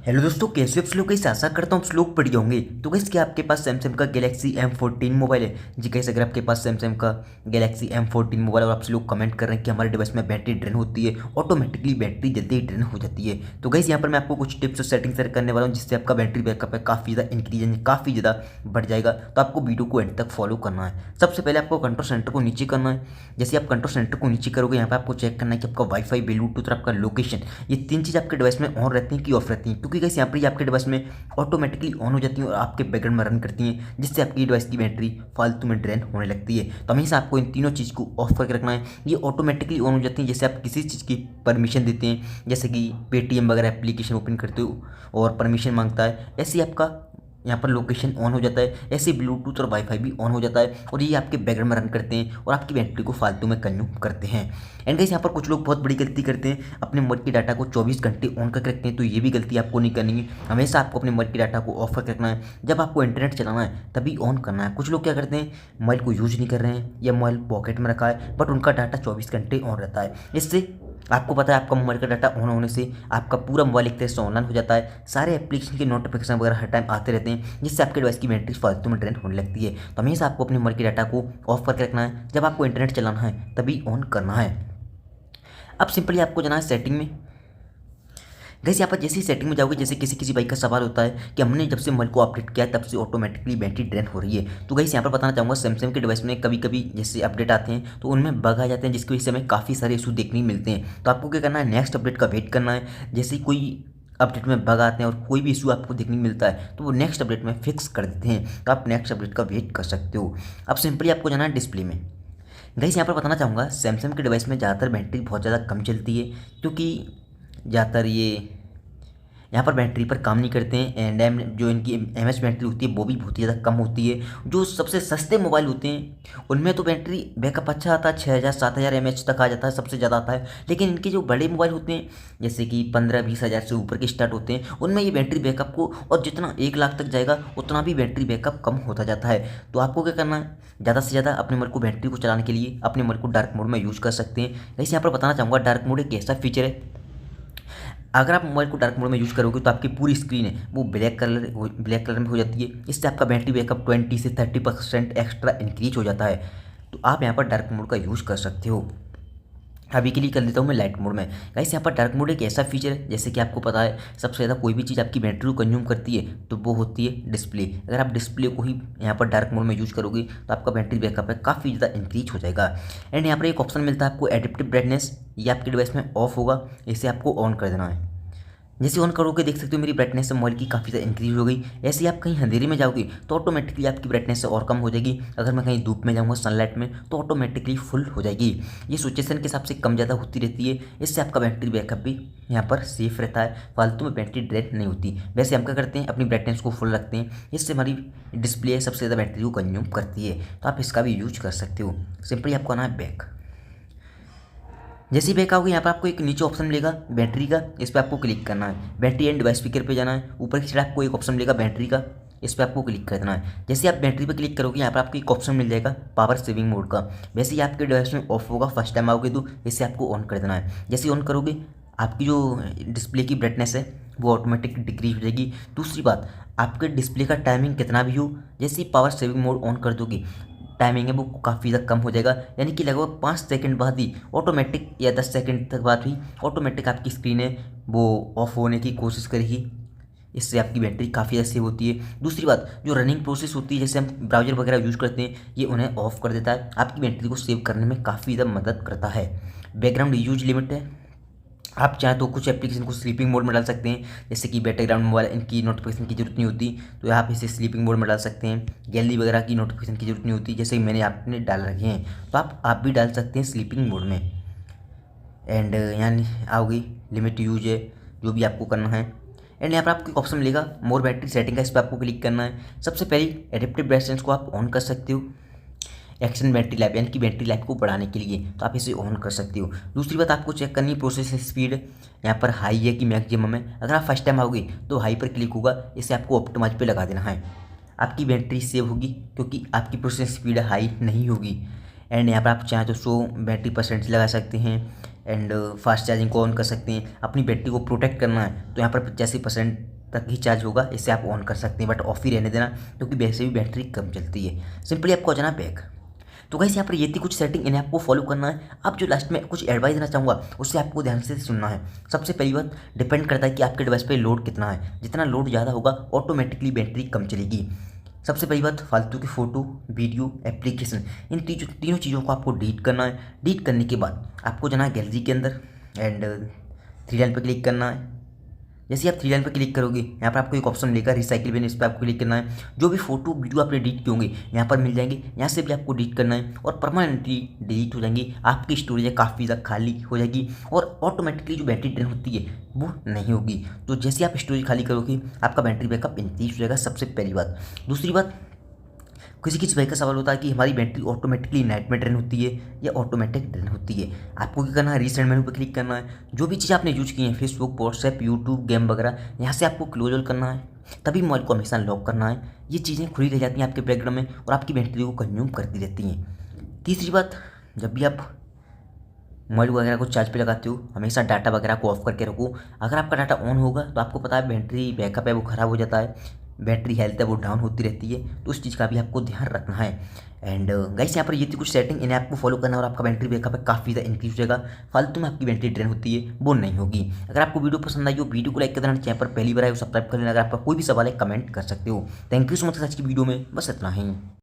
Hello दोस्तों, कैसे आप लोग? कैसे आशा करता हूँ आप लोग बढ़िया होंगे। तो गाइस, क्या आपके पास सैमसंग का गैलेक्सी M14 मोबाइल है? जी गाइस, अगर आपके पास सैमसंग का गैलेक्सी M14 मोबाइल और आप लोग कमेंट कर रहे हैं कि हमारे डिवाइस में बैटरी ड्रेन होती है, ऑटोमेटिकली बैटरी जल्दी ड्रेन हो जाती है, तो गाइस यहाँ पर मैं आपको कुछ टिप्स और सेटिंग शेयर करने वाला हूँ जिससे आपका बैटरी बैकअप है काफ़ी ज़्यादा इंक्रीज यानी काफ़ी ज़्यादा बढ़ जाएगा। तो आपको वीडियो को एंड तक फॉलो करना है। सबसे पहले आपको कंट्रोल सेंटर को नीचे करना है। जैसे आप कंट्रोल सेंटर को नीचे करोगे, यहाँ पर आपको चेक करना है कि आपका वाईफाई, ब्लूटूथ और आपका लोकेशन, ये तीन चीज़ आपके डिवाइस में ऑन रहती हैं कि ऑफ रहती हैं, क्योंकि गाइस यहाँ पर ये आपके डिवाइस में ऑटोमेटिकली ऑन हो जाती हैं और आपके बैकग्राउंड में रन करती हैं, जिससे आपकी डिवाइस की बैटरी फालतू में ड्रेन होने लगती है। तो हमेशा आपको इन तीनों चीज़ को ऑफ करके रखना है। ये ऑटोमेटिकली ऑन हो जाती हैं जैसे आप किसी चीज़ की परमिशन देते हैं, जैसे कि पेटीएम वगैरह एप्लीकेशन ओपन करते हो और परमिशन मांगता है, ऐसे ही आपका यहाँ पर लोकेशन ऑन हो जाता है, ऐसे ब्लूटूथ और वाईफाई भी ऑन हो जाता है और ये आपके बैकग्राउंड में रन करते हैं और आपकी बैटरी को फालतू में कंज्यूम करते हैं। एंड गाइस, यहाँ पर कुछ लोग बहुत बड़ी गलती करते हैं, अपने मोबाइल के डाटा को 24 घंटे ऑन करके रखते हैं। तो ये भी गलती आपको नहीं करनी है। हमेशा आपको अपने मोबाइल के डाटा को ऑफ करके रखना है। जब आपको इंटरनेट चलाना है तभी ऑन करना है। कुछ लोग क्या करते हैं, मोबाइल को यूज नहीं कर रहे हैं या मोबाइल पॉकेट में रखा है बट उनका डाटा 24 घंटे ऑन रहता है। इससे आपको पता है आपका मोबाइल का डाटा ऑन होने से आपका पूरा मोबाइल एक तरह से ऑनलाइन हो जाता है, सारे एप्लीकेशन के नोटिफिकेशन वगैरह हर टाइम आते रहते हैं, जिससे आपके डिवाइस की बैटरी फालतू में ड्रेन होने लगती है। तो हमेशा आपको अपने मोबाइल के डाटा को ऑफ करके रखना है। जब आपको इंटरनेट चलाना है तभी ऑन करना है। अब सिंपली आपको जाना है सेटिंग में। गैस, यहाँ पर जैसे ही सेटिंग में जाओगे, जैसे किसी किसी बाइक का सवाल होता है कि हमने जब से मोबाइल को अपडेट किया तब से ऑटोमेटिकली बैटरी ड्रेन हो रही है। तो गैस, यहाँ पर बताना चाहूँगा सैमसंग के डिवाइस में कभी कभी जैसे अपडेट आते हैं तो उनमें बग आ जाते हैं, जिसकी वजह से हमें काफ़ी सारे इशू देखने मिलते हैं। तो आपको क्या करना है, नेक्स्ट अपडेट का वेट करना है। जैसे ही कोई अपडेट में बग आते हैं और कोई भी इशू आपको देखने मिलता है तो वो नेक्स्ट अपडेट में फिक्स कर देते हैं। तो आप नेक्स्ट अपडेट का वेट कर सकते हो। अब सिंपली आपको जाना है डिस्प्ले में। गाइस, यहाँ पर बताना चाहूँगा सैमसंग के डिवाइस में ज़्यादातर बैटरी बहुत ज़्यादा कम चलती है, क्योंकि ज़्यादातर ये यहाँ पर बैटरी पर काम नहीं करते हैं। एंड एम जो इनकी एमएच बैटरी होती है वो भी बहुत ही ज़्यादा कम होती है। जो सबसे सस्ते मोबाइल होते हैं उनमें तो बैटरी बैकअप अच्छा आता है, 6000 7000 एमएच तक आ जाता है, सबसे ज़्यादा आता है। लेकिन इनके जो बड़े मोबाइल होते हैं जैसे कि 15-20 हज़ार से ऊपर के स्टार्ट होते हैं, उनमें ये बैटरी बैकअप को और जितना 1 लाख तक जाएगा उतना भी बैटरी बैकअप कम होता जाता है। तो आपको क्या करना है, ज़्यादा से ज़्यादा अपने मोबाइल को बैटरी को चलाने के लिए अपने मोबाइल को डार्क मोड में यूज़ कर सकते हैं। वैसे यहाँ पर बताना चाहूँगा डार्क मोड एक ऐसा फीचर है, अगर आप मोबाइल को डार्क मोड में यूज़ करोगे तो आपकी पूरी स्क्रीन है वो ब्लैक कलर में हो जाती है। इससे आपका बैटरी बैकअप 20 से 30% एक्स्ट्रा इंक्रीज हो जाता है। तो आप यहाँ पर डार्क मोड का यूज़ कर सकते हो। अभी के लिए कर लेता हूँ मैं लाइट मोड में। गाइस, यहाँ पर डार्क मोड एक ऐसा फीचर है, जैसे कि आपको पता है सबसे ज़्यादा कोई भी चीज़ आपकी बैटरी को कंज्यूम करती है तो वो होती है डिस्प्ले। अगर आप डिस्प्ले को ही यहाँ पर डार्क मोड में यूज़ करोगे तो आपका बैटरी बैकअप है काफ़ी ज़्यादा इंक्रीज हो जाएगा। एंड यहाँ पर एक ऑप्शन मिलता है आपको एडिप्टिव ब्राइटनेस, ये आपके डिवाइस में ऑफ होगा, इसे आपको ऑन कर देना है। जैसे ऑन करोगे देख सकते हो मेरी ब्राइटनेस मोबाइल की काफ़ी ज़्यादा इंक्रीज हो गई। ऐसे ही आप कहीं अंधेरे में जाओगे तो ऑटोमेटिकली आपकी ब्राइटनेस और कम हो जाएगी। अगर मैं कहीं धूप में जाऊँगा सनलाइट में तो ऑटोमेटिकली फुल हो जाएगी। ये सिचुएशन के हिसाब से कम ज़्यादा होती रहती है। इससे आपका बैटरी बैकअप भी यहाँ पर सेफ रहता है, फालतू में बैटरी ड्रेन नहीं होती। वैसे हम क्या करते हैं, अपनी ब्राइटनेस को फुल रखते हैं, इससे हमारी डिस्प्ले सबसे ज़्यादा बैटरी को कंज्यूम करती है। तो आप इसका भी यूज कर सकते हो। सिंपली आपको आना है बैक। जैसे ही बैक आओगे यहाँ पर आपको एक नीचे ऑप्शन मिलेगा बैटरी का, इस पर आपको क्लिक करना है। बैटरी एंड डिवाइस स्पीकर पे जाना है। ऊपर की साइड आपको एक ऑप्शन मिलेगा बैटरी का, इस पर आपको क्लिक कर देना है। जैसे आप बैटरी पे क्लिक करोगे यहाँ पर आपको एक ऑप्शन मिल जाएगा पावर सेविंग मोड का। वैसे ही आपके डिवाइस में ऑफ होगा, फर्स्ट टाइम आओगे तो इसे आपको ऑन कर देना है। जैसे ऑन करोगे आपकी जो डिस्प्ले की ब्राइटनेस है वो ऑटोमेटिक डिक्रीज हो जाएगी। दूसरी बात, आपके डिस्प्ले का टाइमिंग कितना भी हो, जैसे ही पावर सेविंग मोड ऑन कर दोगे टाइमिंग है वो काफ़ी ज़्यादा कम हो जाएगा, यानी कि लगभग 5 सेकंड बाद ही ऑटोमेटिक या 10 सेकंड तक बाद ही ऑटोमेटिक आपकी स्क्रीन है वो ऑफ होने की कोशिश करेगी। इससे आपकी बैटरी काफ़ी ज़्यादा सेव होती है। दूसरी बात, जो रनिंग प्रोसेस होती है जैसे हम ब्राउजर वगैरह यूज़ करते हैं ये उन्हें ऑफ कर देता है, आपकी बैटरी को सेव करने में काफ़ी ज़्यादा मदद करता है। बैकग्राउंड यूज लिमिट है, आप चाहें तो कुछ एप्लीकेशन को स्लीपिंग मोड में डाल सकते हैं, जैसे कि बैकग्राउंड मोबाइल इनकी नोटिफिकेशन की जरूरत नहीं होती तो आप इसे स्लीपिंग मोड में डाल सकते हैं। गैलरी वगैरह की नोटिफिकेशन की जरूरत नहीं होती, जैसे मैंने आपने डाल रखे हैं तो आप भी डाल सकते हैं स्लीपिंग मोड में। एंड यानी आओगी लिमिट यूज है जो भी आपको करना है। एंड यहाँ पर आपको एक ऑप्शन मिलेगा मोर बैटरी सेटिंग का, इस पर आपको क्लिक करना है। सबसे पहले एडेप्टिव ब्राइटनेस को आप ऑन कर सकते हो, एक्सटेंड बैटरी लाइफ यानी कि बैटरी लाइफ को बढ़ाने के लिए, तो आप इसे ऑन कर सकते हो। दूसरी बात आपको चेक करनी है प्रोसेसिंग स्पीड, यहाँ पर हाई है कि मैक्सिमम है। अगर आप फर्स्ट टाइम आओगे तो हाई पर क्लिक होगा, इसे आपको ऑप्टिमाइज पे लगा देना है। आपकी बैटरी सेव होगी क्योंकि आपकी प्रोसेसिंग स्पीड हाई नहीं होगी। एंड यहाँ पर आप चाहें तो 100 बैटरी परसेंट लगा सकते हैं। एंड फास्ट चार्जिंग को ऑन कर सकते हैं। अपनी बैटरी को प्रोटेक्ट करना है तो यहाँ पर 85% तक ही चार्ज होगा, इससे आप ऑन कर सकते हैं, बट ऑफ ही रहने देना क्योंकि वैसे भी बैटरी कम चलती है। सिंपली आपको हो जाना बैक। तो गाइस यहाँ पर ये थी कुछ सेटिंग, इन्हें आपको फॉलो करना है। अब जो लास्ट में कुछ एडवाइस देना चाहूँगा उससे आपको ध्यान से सुनना है। सबसे पहली बात, डिपेंड करता है कि आपके डिवाइस पे लोड कितना है। जितना लोड ज़्यादा होगा ऑटोमेटिकली बैटरी कम चलेगी। सबसे पहली बात, फालतू की फ़ोटो, वीडियो, एप्लीकेशन, इन तीनों चीज़ों को आपको डिलीट करना है। डिलीट करने के बाद आपको जाना है गैलरी के अंदर एंड थ्री लाइन पर क्लिक करना है। जैसे आप थ्री लाइन पर क्लिक करोगे यहाँ पर आपको एक ऑप्शन मिलेगा रिसाइकिल बिन, इस पर आपको क्लिक करना है। जो भी फोटो वीडियो आपने डिलीट किए होंगे यहाँ पर मिल जाएंगे, यहाँ से भी आपको डिलीट करना है और परमानेंटली डिलीट हो जाएंगी। आपकी स्टोरेज है काफ़ी ज़्यादा खाली हो जाएगी और ऑटोमेटिकली जो बैटरी ड्रेन होती है वो नहीं होगी। तो जैसे आप स्टोरेज खाली करोगे आपका बैटरी बैकअप इंक्रीज हो जाएगा, सबसे पहली बात। दूसरी बात, किसी किसी भाई का सवाल होता है कि हमारी बैटरी ऑटोमेटिकली नाइट में ड्रेन होती है या ऑटोमेटिक ड्रेन होती है। आपको क्या करना है, रीसेंट मेनू पर क्लिक करना है। जो भी चीज़ आपने यूज की है, फेसबुक, व्हाट्सएप, यूट्यूब, गेम वगैरह, यहाँ से आपको क्लोज ऑल करना है। तभी मोबाइल को हमेशा लॉक करना है। ये चीज़ें खुली रह जाती हैं आपके बैकग्राउंड में और आपकी बैटरी को कंज्यूम करती रहती हैं। तीसरी बात, जब भी आप मोबाइल वगैरह को चार्ज पे लगाते हो हमेशा डाटा वगैरह को ऑफ करके रखो। अगर आपका डाटा ऑन होगा तो आपको पता है बैटरी बैकअप है वो ख़राब हो जाता है, बैटरी हेल्थ है वो डाउन होती रहती है। तो उस चीज़ का भी आपको ध्यान रखना है। एंड गाइस यहाँ पर ये थी कुछ सेटिंग, इन्हें आपको फॉलो करना है और आपका बैटरी बैकअप है काफ़ी ज़्यादा इंक्रीज हो जाएगा। फालतू में आपकी बैटरी ड्रेन होती है वो नहीं होगी। अगर आपको वीडियो पसंद आई हो वीडियो को लाइक कर देना, चैनल पर पहली बार आए हो सब्सक्राइब कर लेना। अगर आपका कोई भी सवाल है कमेंट कर सकते हो। थैंक यू सो मच आज की वीडियो में बस इतना ही।